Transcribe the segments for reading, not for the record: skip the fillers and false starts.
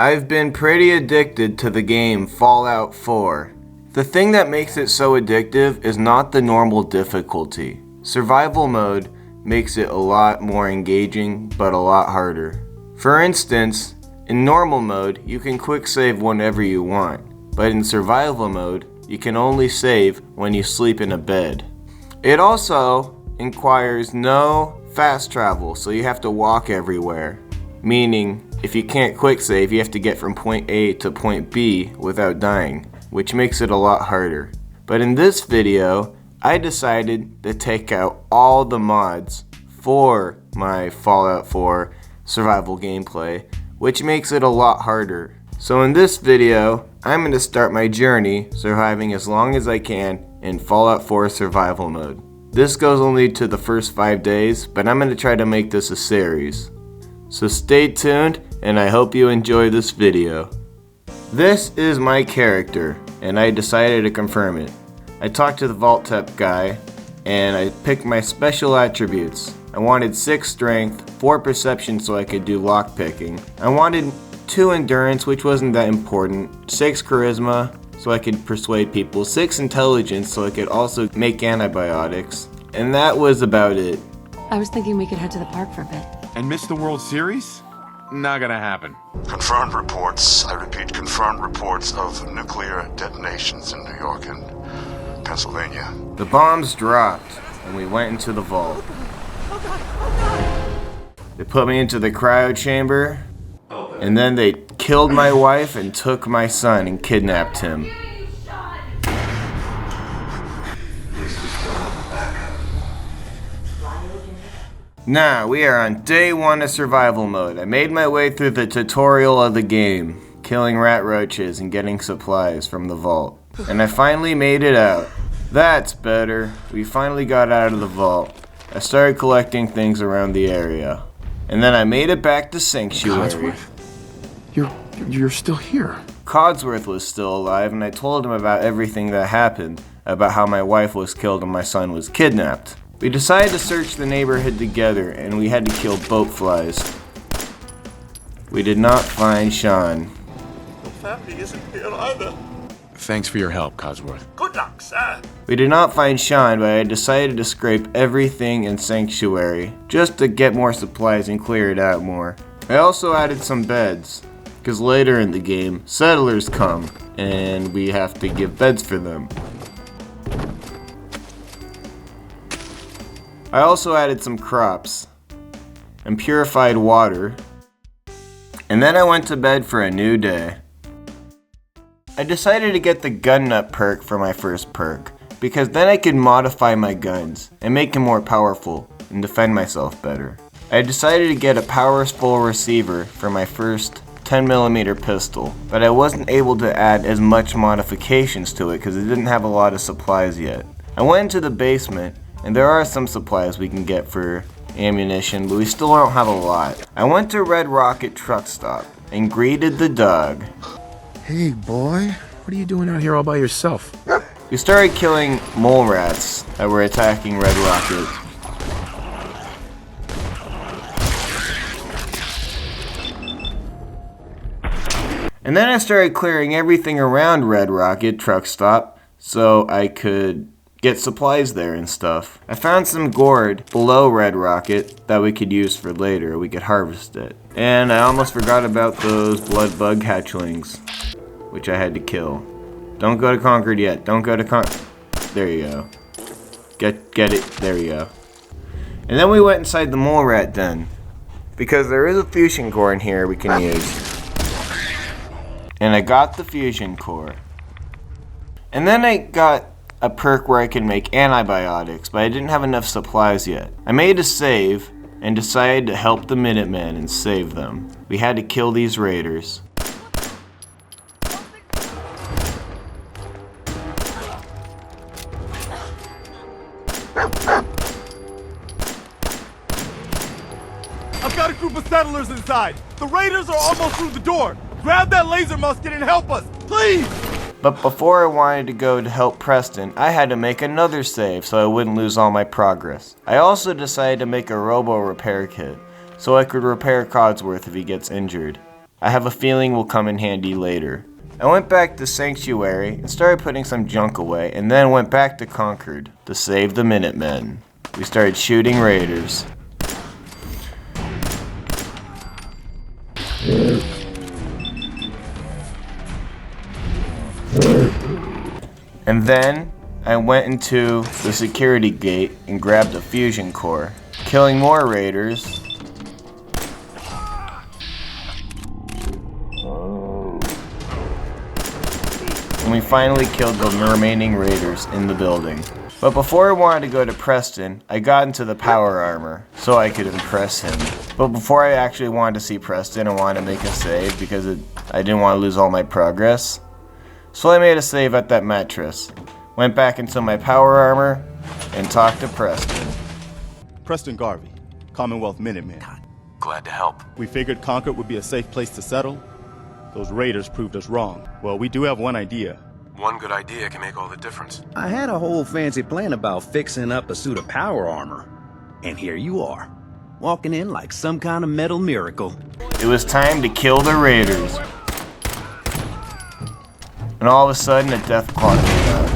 I've been pretty addicted to the game Fallout 4. The thing that makes it so addictive is not the normal difficulty. Survival mode makes it a lot more engaging, but a lot harder. For instance, in normal mode, you can quick save whenever you want, but in survival mode, you can only save when you sleep in a bed. It also requires no fast travel, so you have to walk everywhere, meaning if you can't quick save, you have to get from point A to point B without dying, which makes it a lot harder. But in this video, I decided to take out all the mods for my Fallout 4 survival gameplay, which makes it a lot harder. So in this video, I'm going to start my journey surviving as long as I can in Fallout 4 survival mode. This goes only to the first 5 days, but I'm going to try to make this a series. So stay tuned, and I hope you enjoy this video. This is my character, and I decided to confirm it. I talked to the Vault Tep guy, and I picked my special attributes. I wanted 6 strength, 4 perception so I could do lockpicking. I wanted 2 endurance, which wasn't that important, 6 charisma so I could persuade people, 6 intelligence so I could also make antibiotics, and that was about it. I was thinking we could head to the park for a bit. And miss the World Series? Not gonna happen. Confirmed reports, I repeat, confirmed reports of nuclear detonations in New York and Pennsylvania. The bombs dropped, and we went into the vault. They put me into the cryo chamber, and then they killed my wife and took my son and kidnapped him. Now, we are on day 1 of survival mode. I made my way through the tutorial of the game, killing rat roaches and getting supplies from the vault. And I finally made it out. That's better. We finally got out of the vault. I started collecting things around the area. And then I made it back to Sanctuary. Codsworth? You're still here. Codsworth was still alive, and I told him about everything that happened, about how my wife was killed and my son was kidnapped. We decided to search the neighborhood together, and we had to kill boat flies. We did not find Sean. The family isn't here either. Thanks for your help, Codsworth. Good luck, sir. We did not find Sean, but I decided to scrape everything in Sanctuary, just to get more supplies and clear it out more. I also added some beds, because later in the game, settlers come, and we have to give beds for them. I also added some crops and purified water, and then I went to bed for a new day. I decided to get the gun nut perk for my first perk, because then I could modify my guns and make them more powerful and defend myself better. I decided to get a powerful receiver for my first 10mm pistol, but I wasn't able to add as much modifications to it because it didn't have a lot of supplies yet. I went into the basement, and there are some supplies we can get for ammunition, but we still don't have a lot. I went to Red Rocket truck stop and greeted the dog. Hey, boy. What are you doing out here all by yourself? We started killing mole rats that were attacking Red Rocket. And then I started clearing everything around Red Rocket truck stop so I could get supplies there and stuff. I found some gourd below Red Rocket that we could use for later. We could harvest it. And I almost forgot about those blood bug hatchlings, which I had to kill. Don't go to Concord yet. Don't go to Concord. There you go. Get it. There you go. And then we went inside the mole rat den, because there is a fusion core in here we can use. And I got the fusion core. And then I got a perk where I can make antibiotics, but I didn't have enough supplies yet. I made a save and decided to help the Minutemen and save them. We had to kill these raiders. I've got a group of settlers inside. The raiders are almost through the door. Grab that laser musket and help us, please! But before I wanted to go to help Preston, I had to make another save so I wouldn't lose all my progress. I also decided to make a robo repair kit, so I could repair Codsworth if he gets injured. I have a feeling will come in handy later. I went back to Sanctuary and started putting some junk away, and then went back to Concord to save the Minutemen. We started shooting raiders. And then I went into the security gate and grabbed a fusion core, killing more raiders. And we finally killed the remaining raiders in the building. But before I wanted to go to Preston, I got into the power armor so I could impress him. But before I actually wanted to see Preston, I wanted to make a save because I didn't want to lose all my progress. So I made a save at that mattress, went back into my power armor, and talked to Preston. Preston Garvey, Commonwealth Minutemen. Glad to help. We figured Concord would be a safe place to settle. Those raiders proved us wrong. Well, we do have one idea. One good idea can make all the difference. I had a whole fancy plan about fixing up a suit of power armor. And here you are, walking in like some kind of metal miracle. It was time to kill the raiders. And all of a sudden, a death clock came out.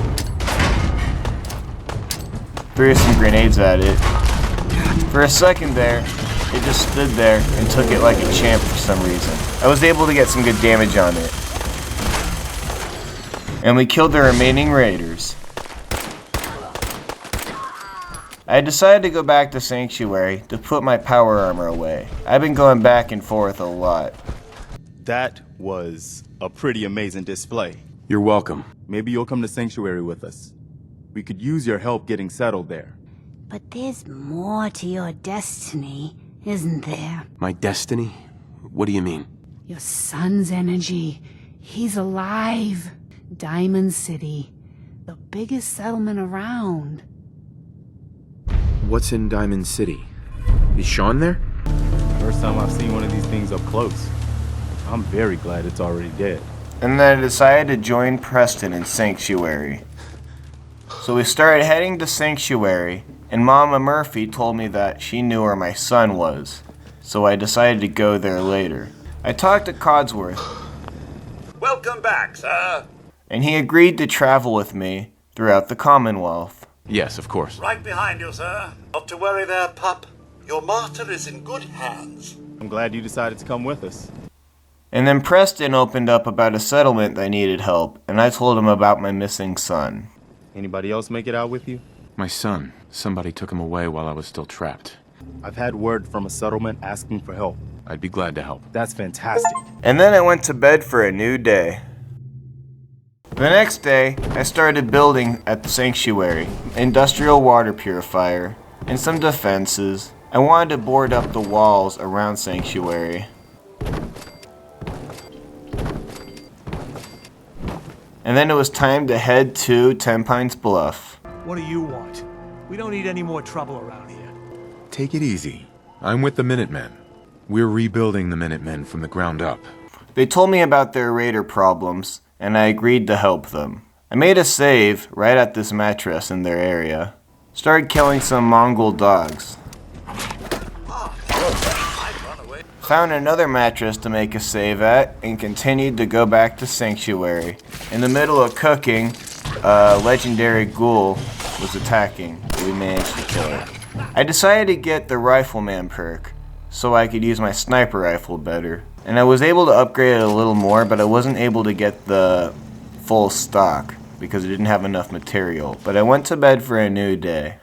Threw some grenades at it. For a second there, it just stood there and took it like a champ for some reason. I was able to get some good damage on it. And we killed the remaining raiders. I decided to go back to Sanctuary to put my power armor away. I've been going back and forth a lot. That was a pretty amazing display. You're welcome. Maybe you'll come to Sanctuary with us. We could use your help getting settled there. But there's more to your destiny, isn't there? My destiny? What do you mean? Your son's energy. He's alive. Diamond City. The biggest settlement around. What's in Diamond City? Is Sean there? First time I've seen one of these things up close. I'm very glad it's already dead. And then I decided to join Preston in Sanctuary. So we started heading to Sanctuary, and Mama Murphy told me that she knew where my son was. So I decided to go there later. I talked to Codsworth. Welcome back, sir. And he agreed to travel with me throughout the Commonwealth. Yes, of course. Right behind you, sir. Not to worry there, pup. Your martyr is in good hands. I'm glad you decided to come with us. And then Preston opened up about a settlement that needed help, and I told him about my missing son. Anybody else make it out with you? My son. Somebody took him away while I was still trapped. I've had word from a settlement asking for help. I'd be glad to help. That's fantastic. And then I went to bed for a new day. The next day, I started building at the Sanctuary, industrial water purifier, and some defenses. I wanted to board up the walls around Sanctuary. And then it was time to head to Tenpines Bluff. What do you want? We don't need any more trouble around here. Take it easy. I'm with the Minutemen. We're rebuilding the Minutemen from the ground up. They told me about their raider problems, and I agreed to help them. I made a save right at this mattress in their area. Started killing some Mongol dogs. Found another mattress to make a save at, and continued to go back to Sanctuary. In the middle of cooking, a legendary ghoul was attacking, but we managed to kill it. I decided to get the Rifleman perk, so I could use my sniper rifle better. And I was able to upgrade it a little more, but I wasn't able to get the full stock, because I didn't have enough material. But I went to bed for a new day.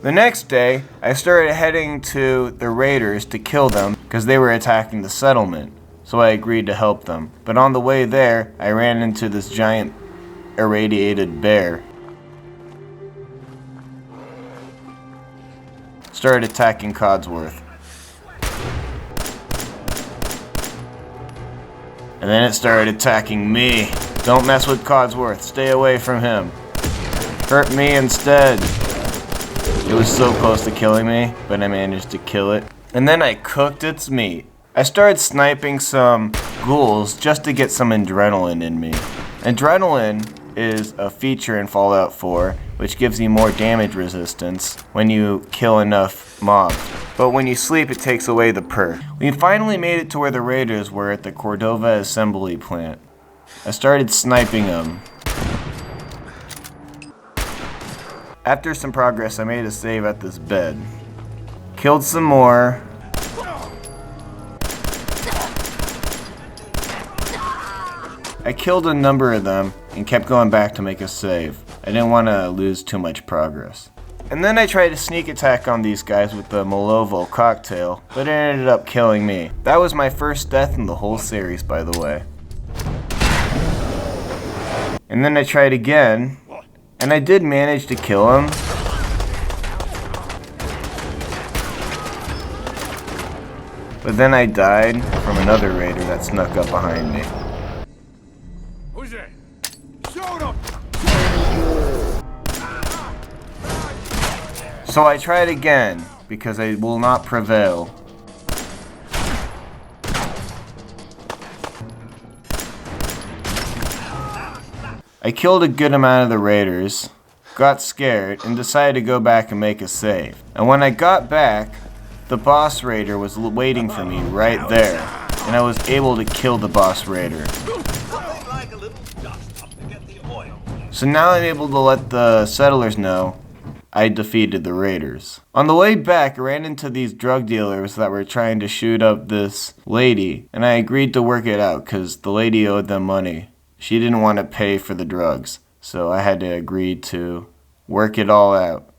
The next day, I started heading to the raiders to kill them because they were attacking the settlement, so I agreed to help them. But on the way there, I ran into this giant irradiated bear. Started attacking Codsworth. And then it started attacking me. Don't mess with Codsworth, stay away from him. Hurt me instead. It was so close to killing me, but I managed to kill it. And then I cooked its meat. I started sniping some ghouls just to get some adrenaline in me. Adrenaline is a feature in Fallout 4, which gives you more damage resistance when you kill enough mobs. But when you sleep, it takes away the perk. We finally made it to where the raiders were at the Cordova assembly plant. I started sniping them. After some progress, I made a save at this bed. Killed some more. I killed a number of them and kept going back to make a save. I didn't want to lose too much progress. And then I tried to sneak attack on these guys with the Malovo cocktail, but it ended up killing me. That was my first death in the whole series, by the way. And then I tried again, and I did manage to kill him. But then I died from another raider that snuck up behind me. Who's there? Shoot him! So I tried again, because I will not prevail. I killed a good amount of the raiders, got scared, and decided to go back and make a save. And when I got back, the boss raider was waiting for me right there, and I was able to kill the boss raider. So now I'm able to let the settlers know I defeated the raiders. On the way back, I ran into these drug dealers that were trying to shoot up this lady, and I agreed to work it out because the lady owed them money. She didn't want to pay for the drugs, so I had to agree to work it all out.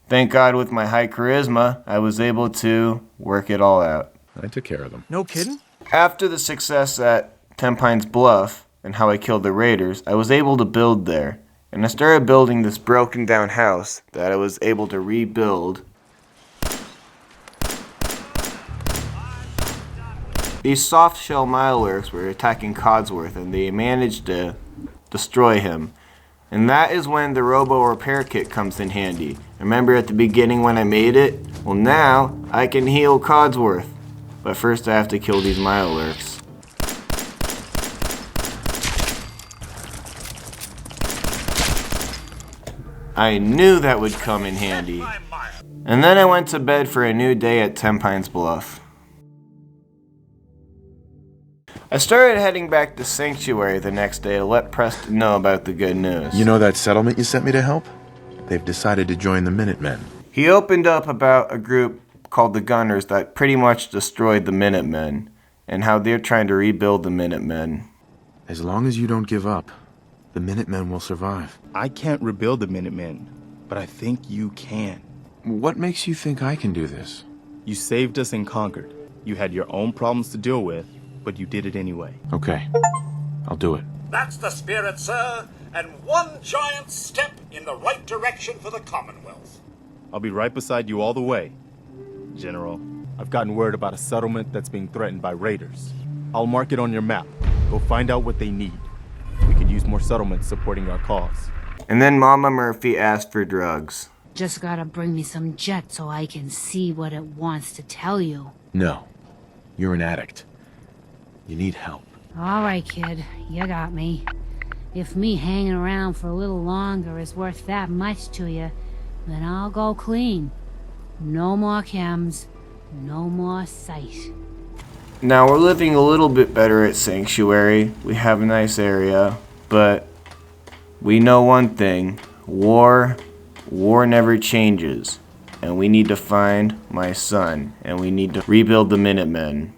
Thank God with my high charisma, I was able to work it all out. I took care of them. No kidding? After the success at Tenpines Bluff and how I killed the raiders, I was able to build there. And I started building this broken down house that I was able to rebuild. These soft shell Mirelurks were attacking Codsworth and they managed to destroy him. And that is when the Robo Repair Kit comes in handy. Remember at the beginning when I made it? Well now, I can heal Codsworth. But first I have to kill these Mirelurks. I knew that would come in handy. And then I went to bed for a new day at Tenpines Bluff. I started heading back to Sanctuary the next day to let Preston know about the good news. You know that settlement you sent me to help? They've decided to join the Minutemen. He opened up about a group called the Gunners that pretty much destroyed the Minutemen, and how they're trying to rebuild the Minutemen. As long as you don't give up, the Minutemen will survive. I can't rebuild the Minutemen, but I think you can. What makes you think I can do this? You saved us and conquered. You had your own problems to deal with, but you did it anyway. Okay, I'll do it. That's the spirit, sir, and one giant step in the right direction for the Commonwealth. I'll be right beside you all the way. General, I've gotten word about a settlement that's being threatened by raiders. I'll mark it on your map. Go find out what they need. We could use more settlements supporting our cause. And then Mama Murphy asked for drugs. Just gotta bring me some jet so I can see what it wants to tell you. No, you're an addict. You need help. All right, kid. You got me. If me hanging around for a little longer is worth that much to you, then I'll go clean. No more chems. No more sight. Now we're living a little bit better at Sanctuary. We have a nice area, but we know one thing. War never changes. And we need to find my son, and we need to rebuild the Minutemen.